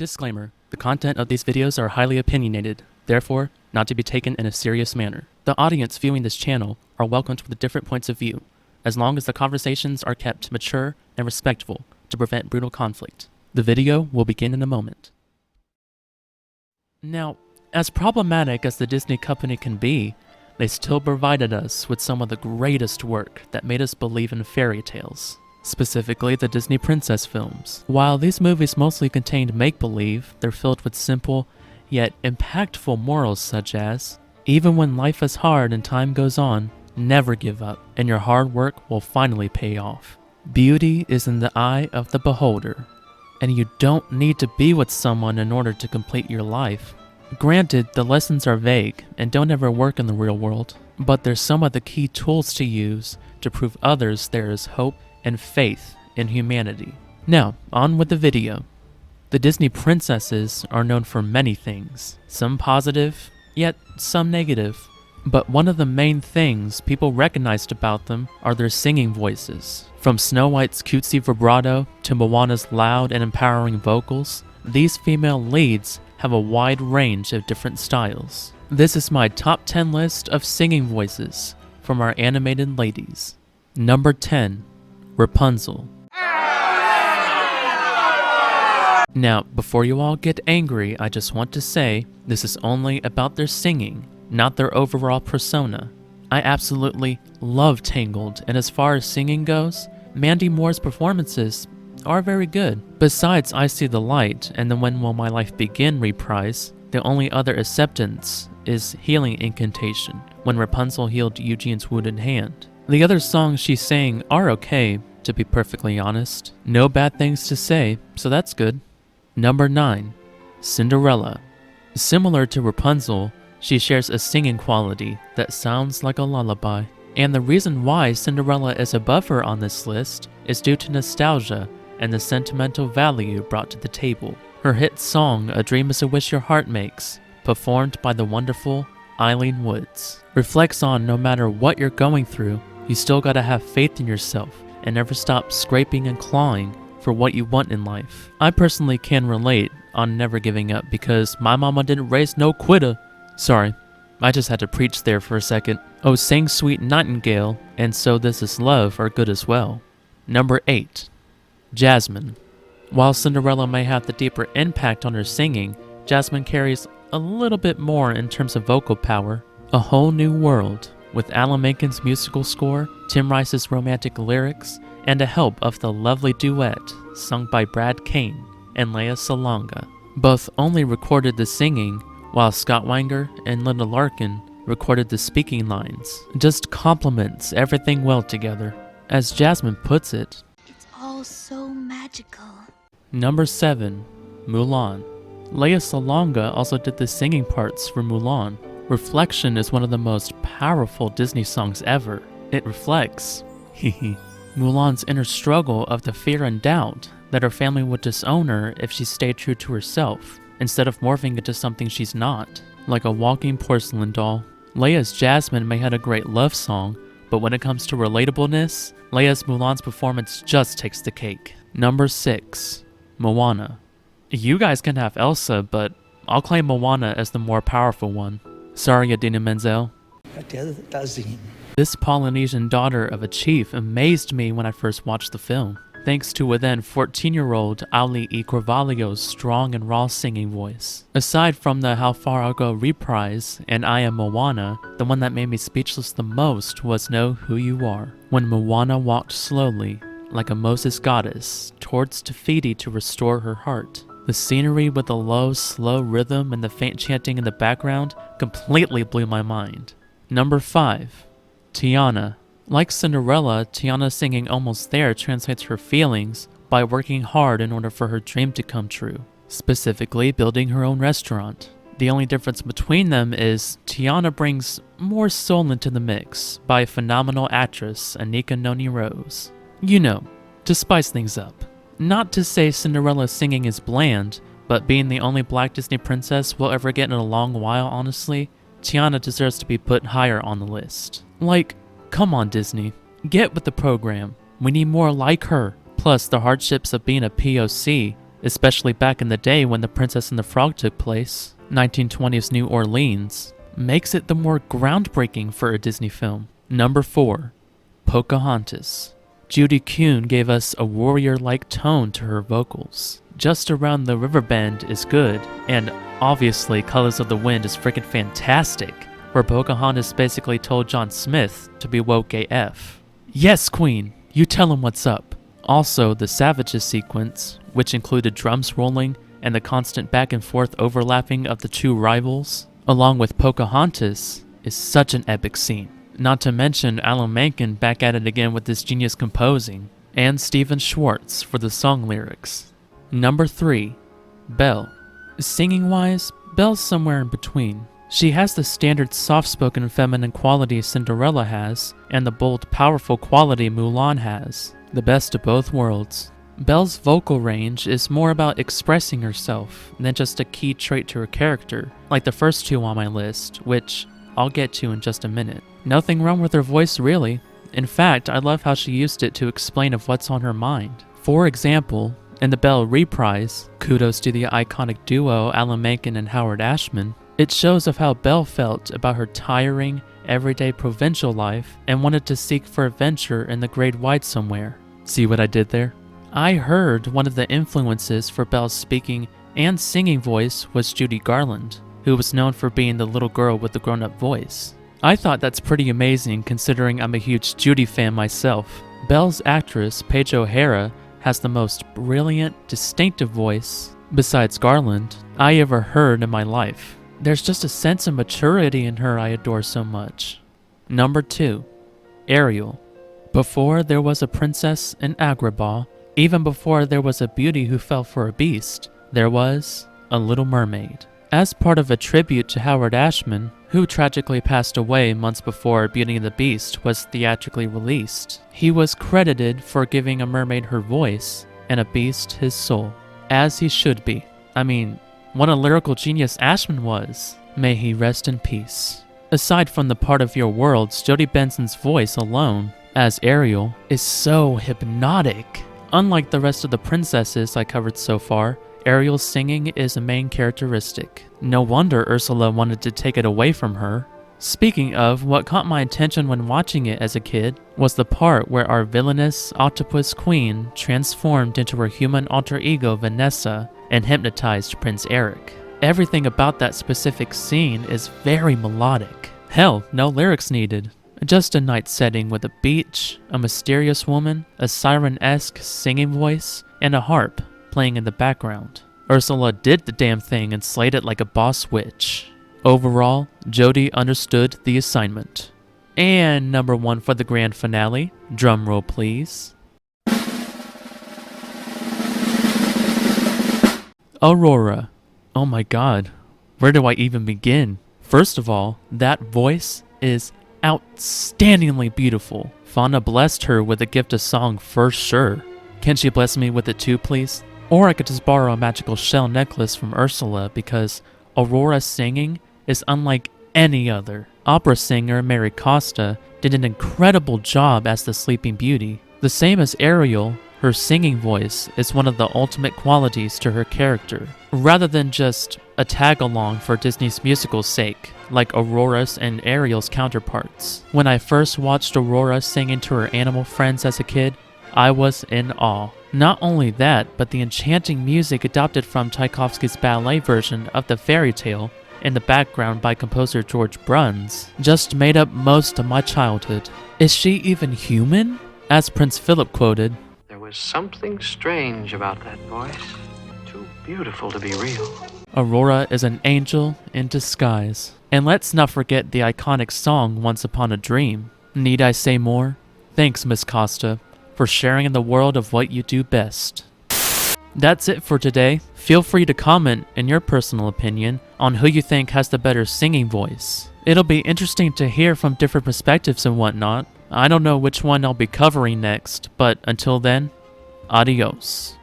Disclaimer: the content of these videos are highly opinionated, therefore not to be taken in a serious manner. The audience viewing this channel are welcomed with different points of view, as long as the conversations are kept mature and respectful to prevent brutal conflict. The video will begin in a moment. Now, as problematic as the Disney company can be, they still provided us with some of the greatest work that made us believe in fairy tales. Specifically, the Disney princess films. While these movies mostly contained make-believe, they're filled with simple, yet impactful morals such as, even when life is hard and time goes on, never give up, and your hard work will finally pay off. Beauty is in the eye of the beholder, and you don't need to be with someone in order to complete your life. Granted, the lessons are vague and don't ever work in the real world, but they're some of the key tools to use to prove others there is hope and faith in humanity. Now, on with the video. The Disney princesses are known for many things, some positive, yet some negative. But one of the main things people recognized about them are their singing voices. From Snow White's cutesy vibrato to Moana's loud and empowering vocals, these female leads have a wide range of different styles. This is my top 10 list of singing voices from our animated ladies. Number 10. Rapunzel. Now, before you all get angry, I just want to say this is only about their singing, not their overall persona. I absolutely love Tangled, and as far as singing goes, Mandy Moore's performances are very good. Besides I See the Light and the When Will My Life Begin reprise, the only other acceptance is Healing Incantation, when Rapunzel healed Eugene's wounded hand. The other songs she sang are okay, to be perfectly honest. No bad things to say, so that's good. Number 9. Cinderella. Similar to Rapunzel, she shares a singing quality that sounds like a lullaby. And the reason why Cinderella is above her on this list is due to nostalgia and the sentimental value brought to the table. Her hit song, A Dream Is a Wish Your Heart Makes, performed by the wonderful Eileen Woods, reflects on no matter what you're going through, you still gotta have faith in yourself and never stop scraping and clawing for what you want in life. I personally can relate on never giving up because my mama didn't raise no quitter. Sorry, I just had to preach there for a second. Oh, Sing Sweet Nightingale and So This Is Love are good as well. Number 8. Jasmine. While Cinderella may have the deeper impact on her singing, Jasmine carries a little bit more in terms of vocal power. A Whole New World, with Alan Menken's musical score, Tim Rice's romantic lyrics, and a help of the lovely duet sung by Brad Kane and Lea Salonga. Both only recorded the singing, while Scott Weinger and Linda Larkin recorded the speaking lines. Just complements everything well together. As Jasmine puts it, it's all so magical. Number 7. Mulan. Lea Salonga also did the singing parts for Mulan. Reflection is one of the most powerful Disney songs ever. It reflects Mulan's inner struggle of the fear and doubt that her family would disown her if she stayed true to herself, instead of morphing into something she's not, like a walking porcelain doll. Lea's Jasmine may have a great love song, but when it comes to relatableness, Lea's Mulan's performance just takes the cake. Number 6. Moana. You guys can have Elsa, but I'll claim Moana as the more powerful one. Sorry, Idina Menzel. This Polynesian daughter of a chief amazed me when I first watched the film, thanks to a then 14-year-old Ali E. Carvalho's strong and raw singing voice. Aside from the How Far I'll Go reprise and I Am Moana, the one that made me speechless the most was Know Who You Are, when Moana walked slowly, like a Moses goddess, towards Te Fiti to restore her heart. The scenery with the low, slow rhythm and the faint chanting in the background completely blew my mind. Number 5. Tiana. Like Cinderella, Tiana singing Almost There translates her feelings by working hard in order for her dream to come true, specifically building her own restaurant. The only difference between them is Tiana brings more soul into the mix by phenomenal actress Anika Noni Rose. You know, to spice things up. Not to say Cinderella's singing is bland, but being the only black Disney princess we'll ever get in a long while, honestly, Tiana deserves to be put higher on the list. Like, come on Disney, get with the program. We need more like her. Plus, the hardships of being a POC especially back in the day when The Princess and the Frog took place, 1920s New Orleans, makes it the more groundbreaking for a Disney film. Number 4. Pocahontas. Judy Kuhn gave us a warrior-like tone to her vocals. Just Around the River Bend is good, and obviously Colors of the Wind is freaking fantastic, where Pocahontas basically told John Smith to be woke AF. Yes, Queen, you tell him what's up. Also, the Savages sequence, which included drums rolling and the constant back and forth overlapping of the two rivals, along with Pocahontas, is such an epic scene. Not to mention Alan Menken back at it again with his genius composing, and Stephen Schwartz for the song lyrics. Number 3. Belle. Singing-wise, Belle's somewhere in between. She has the standard soft-spoken feminine quality Cinderella has, and the bold, powerful quality Mulan has. The best of both worlds. Belle's vocal range is more about expressing herself than just a key trait to her character, like the first two on my list, which I'll get to in just a minute. Nothing wrong with her voice, really. In fact, I love how she used it to explain of what's on her mind. For example, in the Belle reprise, kudos to the iconic duo Alan Menken and Howard Ashman, it shows of how Belle felt about her tiring, everyday provincial life and wanted to seek for adventure in the great wide somewhere. See what I did there? I heard one of the influences for Belle's speaking and singing voice was Judy Garland, who was known for being the little girl with the grown-up voice. I thought that's pretty amazing considering I'm a huge Judy fan myself. Belle's actress, Paige O'Hara, has the most brilliant, distinctive voice, besides Garland, I ever heard in my life. There's just a sense of maturity in her I adore so much. Number 2. Ariel. Before there was a princess in Agrabah, even before there was a beauty who fell for a beast, there was a Little Mermaid. As part of a tribute to Howard Ashman, who tragically passed away months before Beauty and the Beast was theatrically released, he was credited for giving a mermaid her voice and a beast his soul. As he should be. I mean, what a lyrical genius Ashman was. May he rest in peace. Aside from the part of your worlds, Jodie Benson's voice alone, as Ariel, is so hypnotic. Unlike the rest of the princesses I covered so far, Ariel's singing is a main characteristic. No wonder Ursula wanted to take it away from her. Speaking of, what caught my attention when watching it as a kid was the part where our villainous octopus queen transformed into her human alter ego Vanessa and hypnotized Prince Eric. Everything about that specific scene is very melodic. Hell, no lyrics needed. Just a night setting with a beach, a mysterious woman, a siren-esque singing voice, and a harp playing in the background. Ursula did the damn thing and slayed it like a boss witch. Overall, Jodie understood the assignment. And number 1 for the grand finale, drum roll please. Aurora. Oh my god, where do I even begin? First of all, that voice is outstandingly beautiful. Fauna blessed her with the gift of song for sure. Can she bless me with it too, please? Or I could just borrow a magical shell necklace from Ursula because Aurora's singing is unlike any other. Opera singer Mary Costa did an incredible job as the Sleeping Beauty. The same as Ariel, her singing voice is one of the ultimate qualities to her character, rather than just a tag-along for Disney's musical's sake, like Aurora's and Ariel's counterparts. When I first watched Aurora singing to her animal friends as a kid, I was in awe. Not only that, but the enchanting music adopted from Tchaikovsky's ballet version of the fairy tale in the background by composer George Bruns just made up most of my childhood. Is she even human? As Prince Philip quoted, "There was something strange about that voice. Too beautiful to be real." Aurora is an angel in disguise. And let's not forget the iconic song Once Upon a Dream. Need I say more? Thanks, Miss Costa, for sharing in the world of what you do best. That's it for today. Feel free to comment in your personal opinion on who you think has the better singing voice. It'll be interesting to hear from different perspectives and whatnot. I don't know which one I'll be covering next, but until then, adios.